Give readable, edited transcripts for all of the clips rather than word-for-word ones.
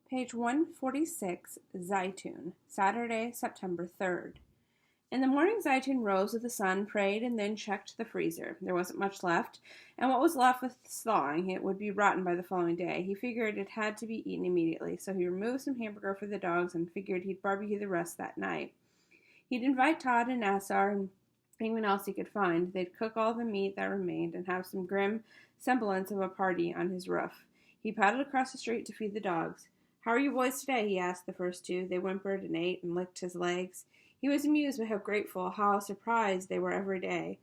Page 146, Zeitoun, Saturday, September 3rd. In the morning, Zeitoun rose with the sun, prayed, and then checked the freezer. There wasn't much left, and what was left was thawing. It would be rotten by the following day. He figured it had to be eaten immediately, so he removed some hamburger for the dogs and figured he'd barbecue the rest that night. He'd invite Todd and Nassar and anyone else he could find. They'd cook all the meat that remained and have some grim semblance of a party on his roof. He paddled across the street to feed the dogs. "How are you boys today?" he asked the first two. They whimpered and ate and licked his legs. He was amused by how grateful, how surprised they were every day.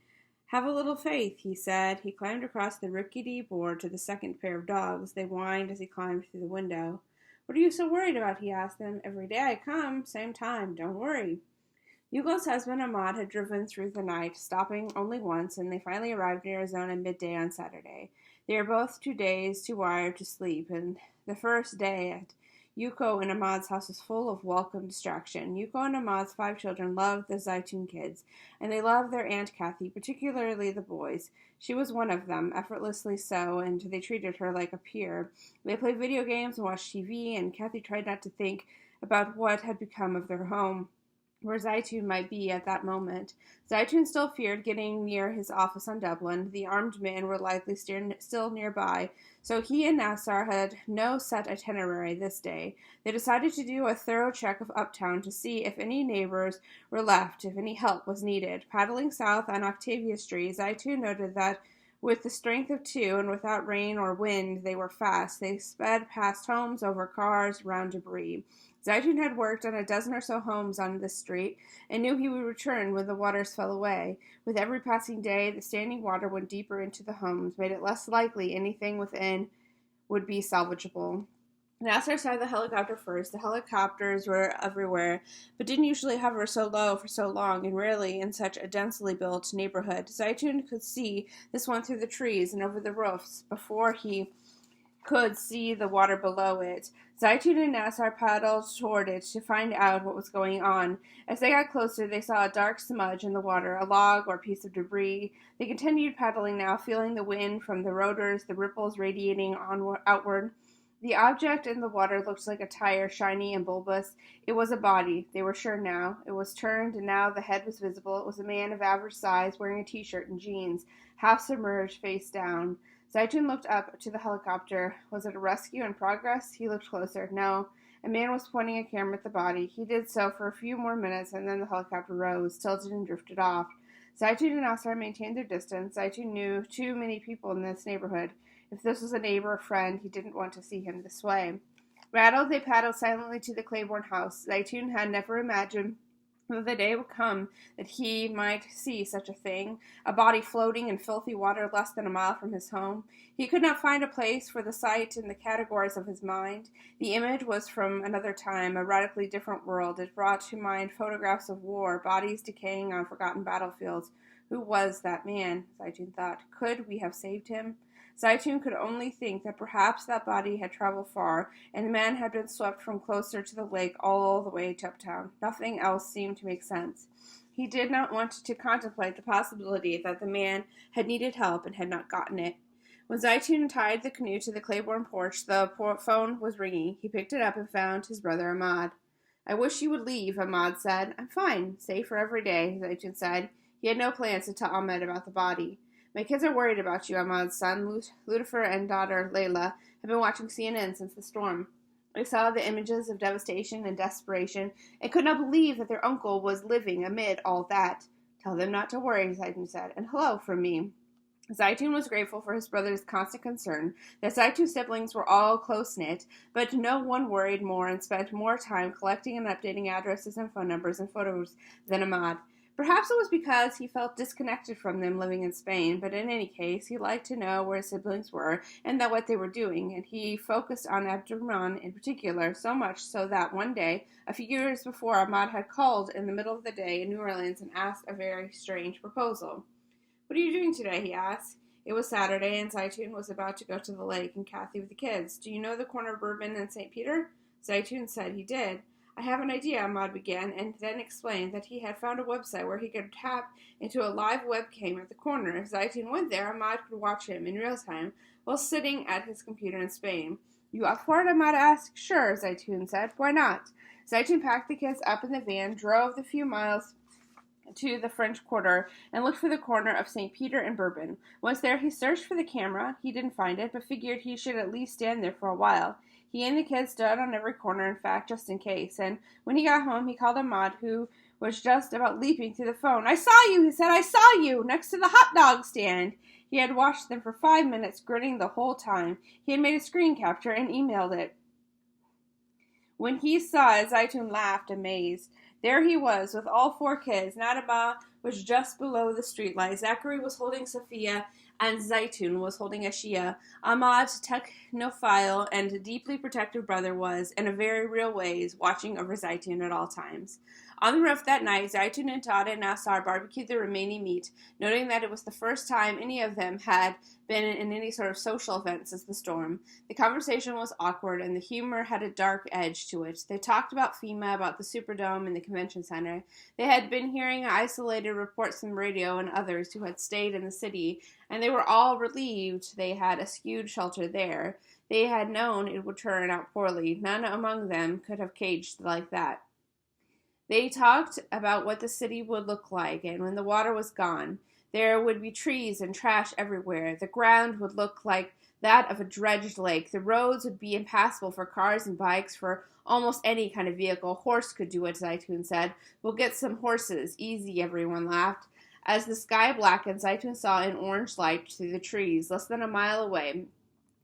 "Have a little faith," he said. He climbed across the rickety board to the second pair of dogs. They whined as he climbed through the window. "What are you so worried about?" he asked them. "Every day I come, same time. Don't worry." Hugo's husband Ahmad had driven through the night, stopping only once, and they finally arrived in Arizona midday on Saturday. They were both too dazed, too wired to sleep, and the first day at Yuko and Ahmad's house was full of welcome distraction. Yuko and Ahmad's 5 children loved the Zeitoun kids, and they loved their Aunt Kathy, particularly the boys. She was one of them, effortlessly so, and they treated her like a peer. They played video games and watched TV, and Kathy tried not to think about what had become of their home, where Zeitoun might be at that moment. Zeitoun still feared getting near his office on Dublin. The armed men were likely still nearby, so he and Nassar had no set itinerary this day. They decided to do a thorough check of Uptown to see if any neighbors were left, if any help was needed. Paddling south on Octavia Street, Zeitoun noted that with the strength of 2 and without rain or wind, they were fast. They sped past homes, over cars, around debris. Zeitoun had worked on a dozen or so homes on this street and knew he would return when the waters fell away. With every passing day, the standing water went deeper into the homes, made it less likely anything within would be salvageable. Nassar saw the helicopter first. The helicopters were everywhere, but didn't usually hover so low for so long, and rarely in such a densely built neighborhood. Zeitoun could see this one through the trees and over the roofs before he could see the water below it. Zeitoun and Nassar paddled toward it to find out what was going on. As they got closer, they saw a dark smudge in the water, a log or piece of debris. They continued paddling now, feeling the wind from the rotors, the ripples radiating outward. The object in the water looked like a tire, shiny and bulbous. It was a body, they were sure now. It was turned, and now the head was visible. It was a man of average size, wearing a t-shirt and jeans, half submerged, face down. Zeitoun looked up to the helicopter. Was it a rescue in progress? He looked closer. No. A man was pointing a camera at the body. He did so for a few more minutes, and then the helicopter rose, tilted, and drifted off. Zeitoun and Nassar maintained their distance. Zeitoun knew too many people in this neighborhood. If this was a neighbor or friend, he didn't want to see him this way. Rattled, they paddled silently to the Claiborne house. Zeitoun had never imagined that the day would come that he might see such a thing, a body floating in filthy water less than a mile from his home. He could not find a place for the sight in the categories of his mind. The image was from another time, a radically different world. It brought to mind photographs of war, bodies decaying on forgotten battlefields. Who was that man? Zeitoun thought. Could we have saved him? Zeitoun could only think that perhaps that body had traveled far, and the man had been swept from closer to the lake all the way to Uptown. Nothing else seemed to make sense. He did not want to contemplate the possibility that the man had needed help and had not gotten it. When Zeitoun tied the canoe to the Claiborne porch, the phone was ringing. He picked it up and found his brother Ahmad. "I wish you would leave," Ahmad said. "I'm fine, safer every day," Zeitoun said. He had no plans to tell Ahmed about the body. "My kids are worried about you," Ahmad's son, Lucifer, and daughter, Layla, have been watching CNN since the storm. They saw the images of devastation and desperation, and could not believe that their uncle was living amid all that. "Tell them not to worry," Zeitoun said, "and hello from me." Zeitoun was grateful for his brother's constant concern. The Zeitoun siblings were all close-knit, but no one worried more and spent more time collecting and updating addresses and phone numbers and photos than Ahmad. Perhaps it was because he felt disconnected from them living in Spain, but in any case, he liked to know where his siblings were and what they were doing, and he focused on Abdurrahman in particular, so much so that one day, a few years before, Ahmad had called in the middle of the day in New Orleans and asked a very strange proposal. "What are you doing today?" he asked. It was Saturday, and Zeitoun was about to go to the lake and Kathy with the kids. "Do you know the corner of Bourbon and St. Peter?" Zeitoun said he did. "I have an idea," Ahmad began, and then explained that he had found a website where he could tap into a live webcam at the corner. If Zeitoun went there, Ahmad could watch him in real time while sitting at his computer in Spain. You up for it? Ahmad asked. Sure, Zeitoun said. Why not? Zeitoun packed the kids up in the van, drove the few miles to the French Quarter, and looked for the corner of St. Peter and Bourbon. Once there, he searched for the camera. He didn't find it, but figured he should at least stand there for a while. He and the kids stood on every corner, in fact, just in case. And when he got home, he called Ahmad, who was just about leaping through the phone. I saw you, he said. I saw you, next to the hot dog stand. He had watched them for 5 minutes, grinning the whole time. He had made a screen capture and emailed it. When he saw it, Zeitoun laughed, amazed. There he was, with all 4 kids. Nadaba was just below the streetlight. Zachary was holding Sophia, and Zeitoun was holding Ashia. Ahmad, technophile and deeply protective brother, was, in a very real way, watching over Zeitoun at all times. On the roof that night, Zeitoun and Todd and Nassar barbecued the remaining meat, noting that it was the first time any of them had been in any sort of social event since the storm. The conversation was awkward, and the humor had a dark edge to it. They talked about FEMA, about the Superdome and the convention center. They had been hearing isolated reports from the radio and others who had stayed in the city, and they were all relieved they had a skewed shelter there. They had known it would turn out poorly. None among them could have caged like that. They talked about what the city would look like, and when the water was gone, there would be trees and trash everywhere. The ground would look like that of a dredged lake. The roads would be impassable for cars and bikes, for almost any kind of vehicle. A horse could do it, Zeitoun said. We'll get some horses. Easy, everyone laughed. As the sky blackened, Zeitoun saw an orange light through the trees, less than a mile away.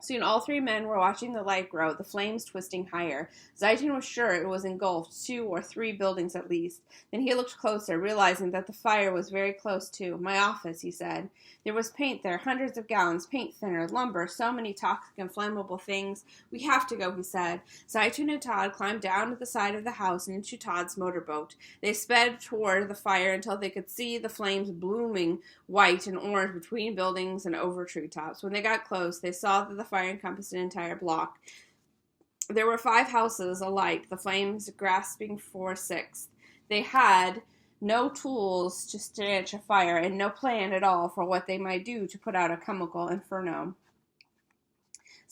Soon all 3 men were watching the light grow, the flames twisting higher. Zeitoun was sure it was engulfed 2 or 3 buildings at least. Then he looked closer, realizing that the fire was very close too. My office, he said. There was paint there, hundreds of gallons, paint thinner, lumber, so many toxic and flammable things. We have to go, he said. Zeitoun and Todd climbed down to the side of the house and into Todd's motorboat. They sped toward the fire until they could see the flames blooming white and orange between buildings and over treetops. When they got close, they saw that the fire encompassed an entire block. There were 5 houses alight, the flames grasping for 6th. They had no tools to stanch a fire and no plan at all for what they might do to put out a chemical inferno.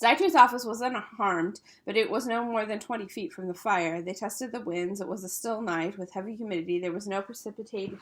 Zeitoun's office was unharmed, but it was no more than 20 feet from the fire. They tested the winds. It was a still night with heavy humidity. There was no predicting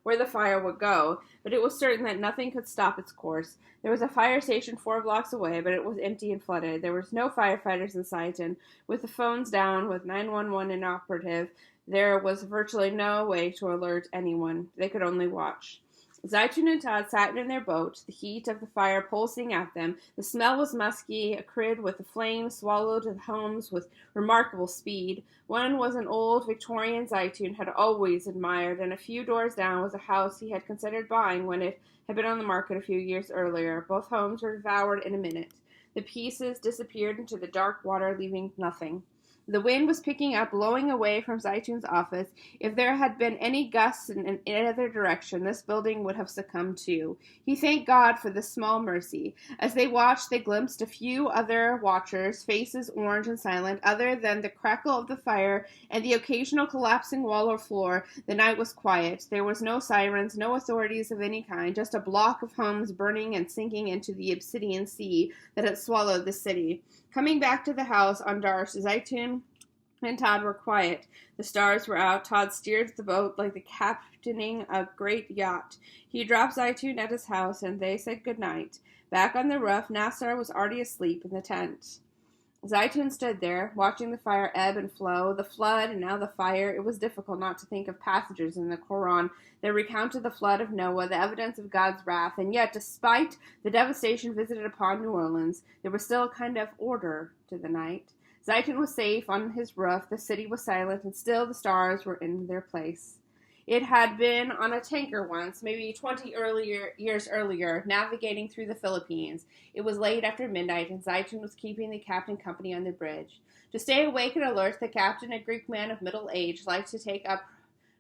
where the fire would go, but it was certain that nothing could stop its course. There was a fire station 4 blocks away, but it was empty and flooded. There was no firefighters in sight, and with the phones down, with 911 inoperative, there was virtually no way to alert anyone. They could only watch. Zeitoun and Todd sat in their boat, the heat of the fire pulsing at them. The smell was musky, acrid with the flames, swallowed the homes with remarkable speed. One was an old Victorian Zeitoun had always admired, and a few doors down was a house he had considered buying when it had been on the market a few years earlier. Both homes were devoured in a minute. The pieces disappeared into the dark water, leaving nothing. The wind was picking up, blowing away from Zeitoun's office. If there had been any gusts in either direction, this building would have succumbed too. He thanked God for this small mercy. As they watched, they glimpsed a few other watchers, faces orange and silent. Other than the crackle of the fire and the occasional collapsing wall or floor, the night was quiet. There was no sirens, no authorities of any kind, just a block of homes burning and sinking into the obsidian sea that had swallowed the city. Coming back to the house on Darsh, Zeitoun and Todd were quiet. The stars were out. Todd steered the boat like the captaining a great yacht. He dropped Zeitoun at his house, and they said good night. Back on the roof, Nassar was already asleep in the tent. Zeitoun stood there, watching the fire ebb and flow, the flood and now the fire. It was difficult not to think of passages in the Quran that recounted the flood of Noah, the evidence of God's wrath, and yet, despite the devastation visited upon New Orleans, there was still a kind of order to the night. Zeitoun was safe on his roof, the city was silent, and still the stars were in their place. It had been on a tanker once, maybe 20 years earlier, navigating through the Philippines. It was late after midnight, and Zeitoun was keeping the captain company on the bridge. To stay awake and alert, the captain, a Greek man of middle age, liked to take up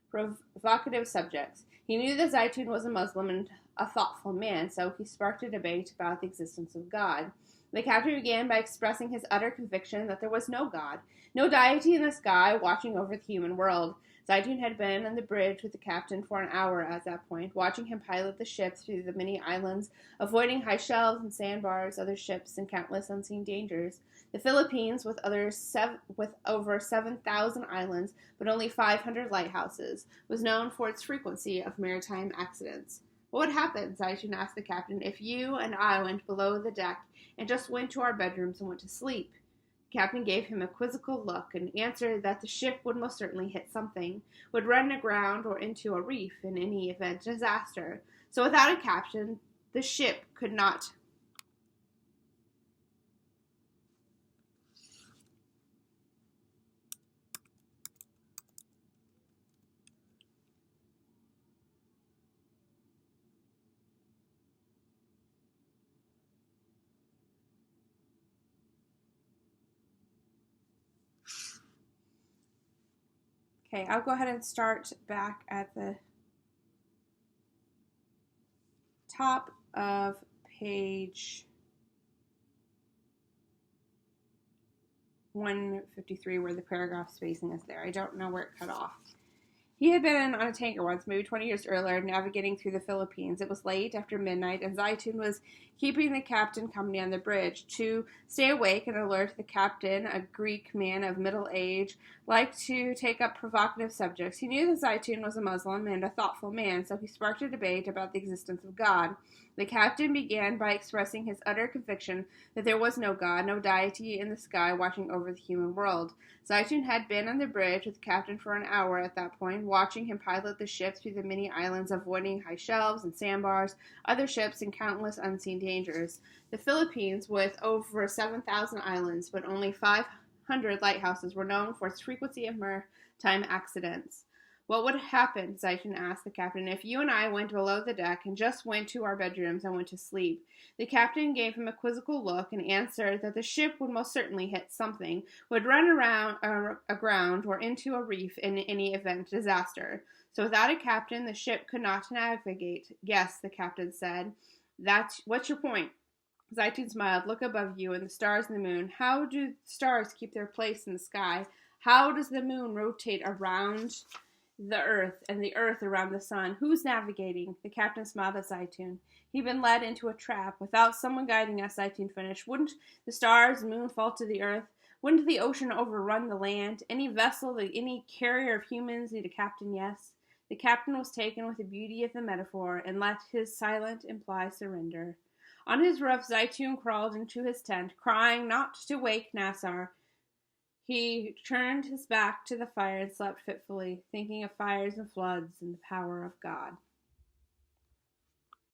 provocative subjects. He knew that Zeitoun was a Muslim and a thoughtful man, so he sparked a debate about the existence of God. The captain began by expressing his utter conviction that there was no God, no deity in the sky watching over the human world. Zeitoun had been on the bridge with the captain for an hour at that point, watching him pilot the ship through the many islands, avoiding high shelves and sandbars, other ships, and countless unseen dangers. The Philippines, with over 7,000 islands but only 500 lighthouses, was known for its frequency of maritime accidents. What would happen, Zeitoun asked the captain, if you and I went below the deck and just went to our bedrooms and went to sleep? The captain gave him a quizzical look and answered that the ship would most certainly hit something, would run aground or into a reef, in any event disaster. So without a captain, the ship could not. Okay, I'll go ahead and start back at the top of page 153 where the paragraph spacing is there. I don't know where it cut off. He had been on a tanker once, maybe 20 years earlier, navigating through the Philippines. It was late after midnight, and Zeitoun was keeping the captain company on the bridge. To stay awake and alert, the captain, a Greek man of middle age, liked to take up provocative subjects. He knew that Zeitoun was a Muslim and a thoughtful man, so he sparked a debate about the existence of God. The captain began by expressing his utter conviction that there was no God, no deity in the sky watching over the human world. Zeitoun had been on the bridge with the captain for an hour at that point, watching him pilot the ship through the many islands, avoiding high shelves and sandbars, other ships, and countless unseen dangers. The Philippines, with over 7,000 islands but only 500 lighthouses, were known for its frequency of maritime accidents. What would happen, Zeitoun asked the captain, if you and I went below the deck and just went to our bedrooms and went to sleep? The captain gave him a quizzical look and answered that the ship would most certainly hit something, would run aground or into a reef, in any event disaster. So without a captain, the ship could not navigate. Yes, the captain said. What's your point? Zeitoun smiled. Look above you and the stars and the moon. How do stars keep their place in the sky? How does the moon rotate around the earth and the earth around the sun? Who's navigating? The captain smiled at Zeitoun. He'd been led into a trap. Without someone guiding us, Zeitoun finished. Wouldn't the stars and moon fall to the earth? Wouldn't the ocean overrun the land? Any vessel, any carrier of humans need a captain, yes. The captain was taken with the beauty of the metaphor and let his silence imply surrender. On his roof, Zeitoun crawled into his tent, crying not to wake Nassar. He turned his back to the fire and slept fitfully, thinking of fires and floods and the power of God.